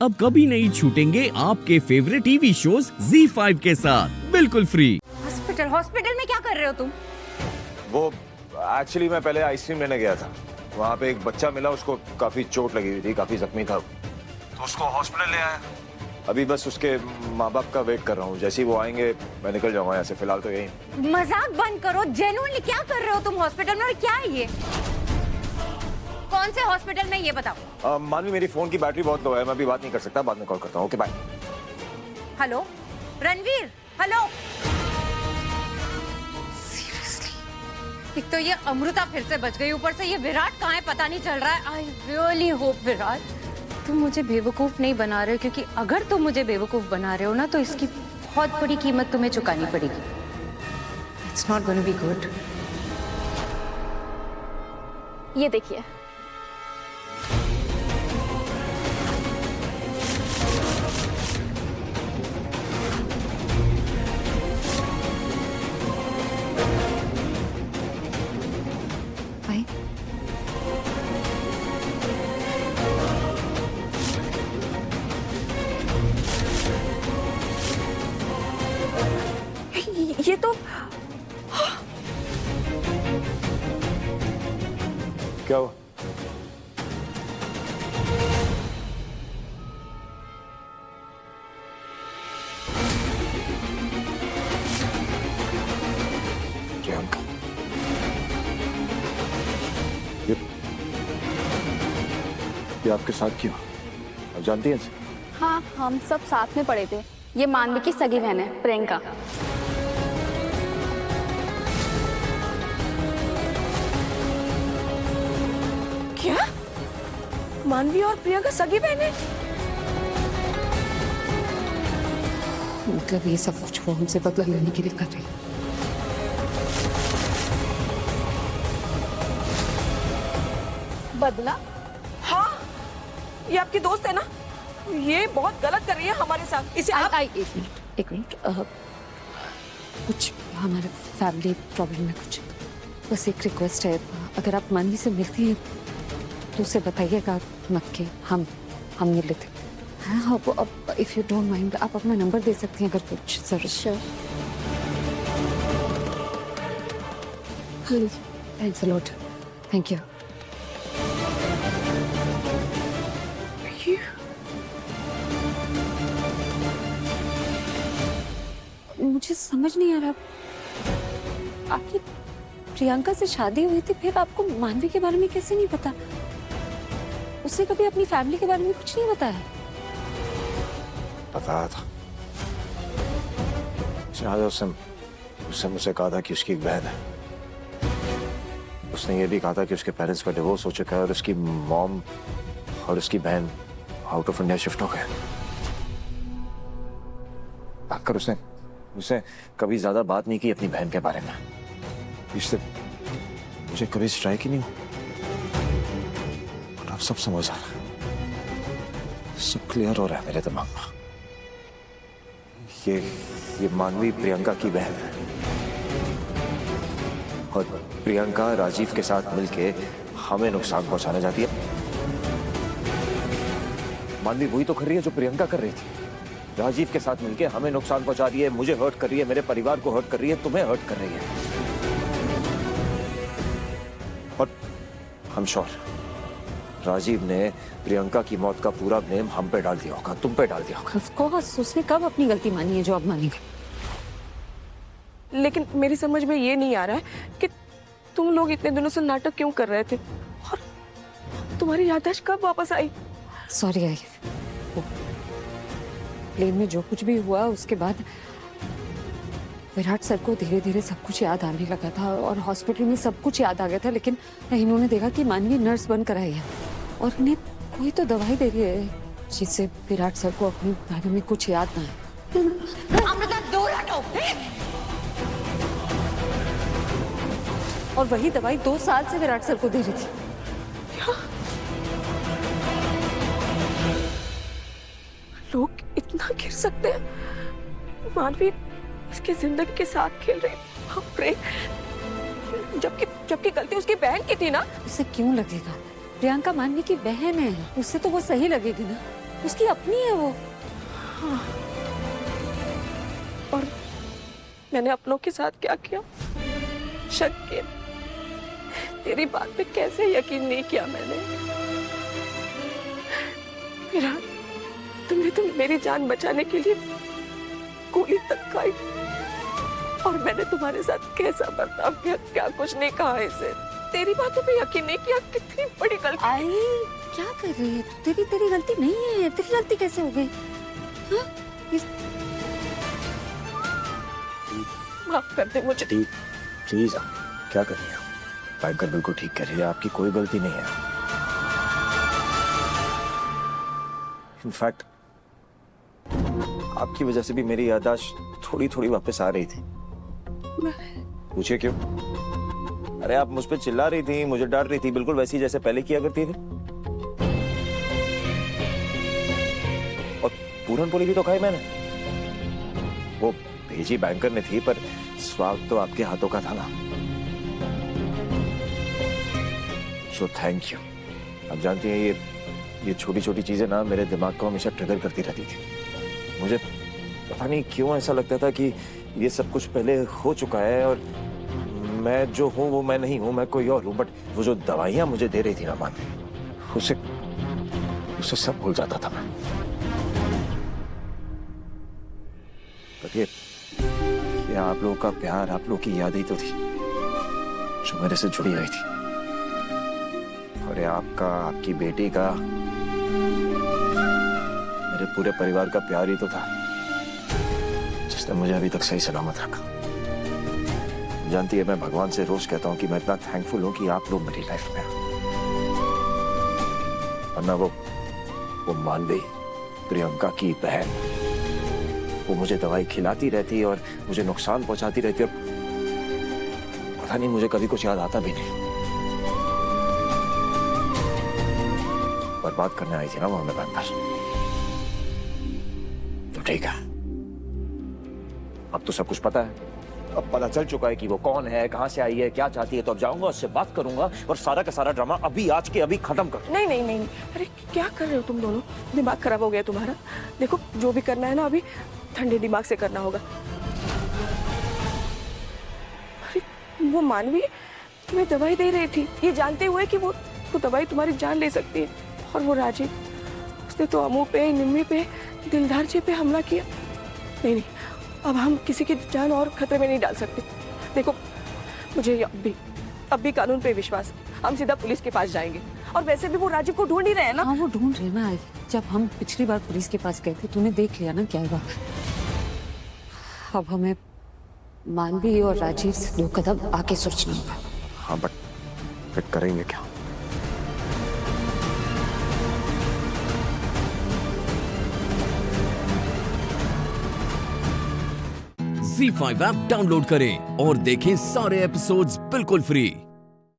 अब कभी नहीं छूटेंगे आपके फेवरेट टीवी शोज ZEE5 के साथ बिल्कुल फ्री। हॉस्पिटल में क्या कर रहे हो तुम? वो एक्चुअली मैं पहले आइसक्रीम लेने गया था। वहाँ पे एक बच्चा मिला, उसको काफी चोट लगी हुई थी, काफी जख्मी था, तो उसको हॉस्पिटल ले आया। अभी बस उसके माँ बाप का वेट कर रहा हूँ। जैसे ही वो आएंगे मैं निकल जाऊंगा यहाँ से। फिलहाल तो यही। मजाक बंद करो, जेन्युइनली क्या कर रहे हो तुम हॉस्पिटल में? और क्या है ये? कौन से हॉस्पिटल में, ये बताओ। मानवी, मेरी फोन की बैटरी बहुत लो है, मैं अभी बात नहीं कर सकता, बाद में कॉल करता हूँ। Okay bye. Hello Ranveer, hello. एक तो ये अमृता फिर से बच गई, ऊपर से ये विराट कहाँ है पता नहीं चल रहा है। आई रियली होप विराट तुम मुझे बेवकूफ नहीं बना रहे हो, क्योंकि अगर तुम मुझे बेवकूफ बना रहे हो ना तो इसकी बहुत बड़ी कीमत तुम्हें चुकानी पड़ेगी। It's not gonna be good. ये देखिए, भाई ये तो क्या हुआ? प्रियंका, ये आपके साथ क्यों? आप जानती हैं इसे? हाँ, हम सब साथ में पढ़े थे। ये मानवी की सगी बहन है, प्रियंका। क्या? मानवी और प्रियंका सगी बहन है? मतलब ये सब कुछ वो हमसे बदला लेने के लिए कर रही है। बदला? हाँ, ये आपकी दोस्त है ना? ये बहुत गलत कर रही है हमारे साथ। इसे आप... एक मिनट कुछ हमारे फैमिली प्रॉब्लम है कुछ। बस एक रिक्वेस्ट है, अगर आप मानवी से मिलती हैं तो उसे बताइएगा मत के हम मिल लेते हैं। हाँ, अब इफ यू डोंट माइंड आप अपना नंबर दे सकती हैं अगर कुछ जरूरत। Thanks a lot. Thank you. मुझे समझ नहीं आ रहा, आपकी प्रियंका से शादी हुई थी, फिर आपको मानवी के बारे में कैसे नहीं पता? उसने कभी अपनी फैमिली के बारे में कुछ नहीं बताया? पता था। शायद उसने मुझसे कहा था कि उसकी एक बहन है। उसने ये भी कहा था कि उसके पेरेंट्स का डिवोर्स हो चुका है और उसकी मॉम और उसकी बहन आउट ऑफ इंडिया शिफ्ट हो गए। आकर उसने कभी ज्यादा बात नहीं की अपनी बहन के बारे में। इससे मुझे कभी स्ट्राइक ही नहीं हुआ। और अब सब समझ आ रहा है, सब क्लियर हो रहा है मेरे दिमाग में। ये मानवी प्रियंका की बहन है और प्रियंका राजीव के साथ मिलके हमें नुकसान पहुंचाने जाती है। मानवी वही तो कर रही है जो प्रियंका कर रही थी। राजीव के साथ मिलके हमें नुकसान पहुंचा रही है, मुझे हर्ट कर रही है, मेरे परिवार को हर्ट कर रही है, तुम्हें हर्ट कर रही है। और हम श्योर राजीव ने प्रियंका की मौत का पूरा ब्लेम हम पे डाल दिया होगा, तुम पे डाल दिया होगा। ऑफ कोर्स उसने कब अपनी गलती मानी है जो अब मानेगी? लेकिन मेरी समझ में ये नहीं आ रहा है कि तुम लोग इतने दिनों से नाटक क्यों कर रहे थे और तुम्हारी याददाश्त कब वापस आई? सॉरी आई, प्लेन में जो कुछ भी हुआ उसके बाद विराट सर को धीरे धीरे सब कुछ याद आने लगा था और हॉस्पिटल में सब कुछ याद आ गया था। लेकिन इन्होंने देखा कि मानवी नर्स बनकर आई है और इन्हें कोई तो दवाई दे रही है जिससे विराट सर को अपने बारे में कुछ याद ना आए। अमृता दूर हटो। और वही दवाई 2 साल से विराट सर को दे रही थी। लोग इतना गिर सकते हैं? मानवी इसकी जिंदगी के साथ खेल रही है, जबकि गलती उसकी बहन की थी ना। उसे क्यों लगेगा? प्रियंका मानवी की बहन है, उससे तो वो सही लगेगी ना। उसकी अपनी है वो। और मैंने अपनों के साथ क्या किया? शक किया। तेरी बात पे कैसे यकीन नहीं किया मैंने? विराट, तुमने तो मेरी जान बचाने के लिए गोली तक खाई, और मैंने तुम्हारे साथ कैसा बर्ताव किया, क्या कुछ नहीं कहा इसे। तेरी बातों पे यकीन नहीं किया, कितनी बड़ी गलती। आई क्या कर रही है? तेरी गलती नहीं है। तेरी गलती कैसे हो गई? हाँ? माफ कर दे मुझे। प्लीज क्या कर रही हैं आप? बैंकर बिल्कुल ठीक कह रही है, आपकी कोई गलती नहीं है। इनफैक्ट आपकी वजह से भी मेरी याददाश्त थोड़ी थोड़ी वापस आ रही थी। पूछे क्यों? अरे आप मुझ पे चिल्ला रही थी, मुझे डांट रही थी, बिल्कुल वैसी जैसे पहले किया करती थी। और पूरन पोली भी तो खाई मैंने। वो भेजी बैंकर ने थी, पर स्वाद तो आपके हाथों का था ना। So thank you. आप जानती हैं ये छोटी छोटी चीजें ना मेरे दिमाग को हमेशा ट्रिगर करती रहती थी। मुझे पता नहीं क्यों ऐसा लगता था कि ये सब कुछ पहले हो चुका है और मैं जो हूँ वो मैं नहीं हूँ, मैं कोई और हूँ। बट वो जो दवाइयाँ मुझे दे रही थी ना मान, उसे सब भूल जाता था मैं। पर ये आप लोगों का प्यार, आप लोगों की याद ही तो थी जो मेरे से जुड़ी हुई थी। और ये आपका, आपकी बेटी का, मेरे पूरे परिवार का प्यार ही तो था जिसने मुझे अभी तक सही सलामत रखा। जानती है, मैं भगवान से रोज कहता हूँ कि मैं इतना थैंकफुल हूँ कि आप लोग मेरी लाइफ में। वरना वो मानवी, प्रियंका की बहन, वो मुझे दवाई खिलाती रहती और मुझे नुकसान पहुंचाती रहती और पता नहीं मुझे कभी कुछ याद आता भी नहीं। बर्बाद करने आई थी ना वो हमें बैंकर। तो ठीक है, अब तो सब कुछ पता है। अब पता चल चुका है कि वो कौन है, कहां से आई है, क्या चाहती है। तो अब जाऊंगा, उससे बात करूंगा और सारा का सारा ड्रामा अभी आज के अभी खत्म कर। नहीं नहीं नहीं, अरे क्या कर रहे हो तुम दोनों? दिमाग खराब हो गया तुम्हारा। देखो, जो भी करना है ना अभी ठंडे दिमाग से करना होगा। अरे वो मानवी तुम्हें दवाई दे रही थी, ये जानते हुए कि वो दवाई तुम्हारी जान ले सकती है। और वो राजीव, उसने तो अमू पे, निम्मी पे, दिलदार जी पे हमला किया। नहीं नहीं, अब हम किसी की जान और खतरे में नहीं डाल सकते। देखो, मुझे अब भी कानून पे विश्वास है। हम सीधा पुलिस के पास जाएंगे। और वैसे भी वो राजीव को ढूंढ ही रहे हैं ना। हाँ, वो ढूंढ रहे ना। जब हम पिछली बार पुलिस के पास गए थे, तूने देख लिया ना क्या हुआ। अब हमें मानवी और राजीव से 2 कदम आगे सोचना होगा। हाँ, बट फिर करेंगे क्या? Z5 ऐप डाउनलोड करें और देखें सारे एपिसोड्स बिल्कुल फ्री।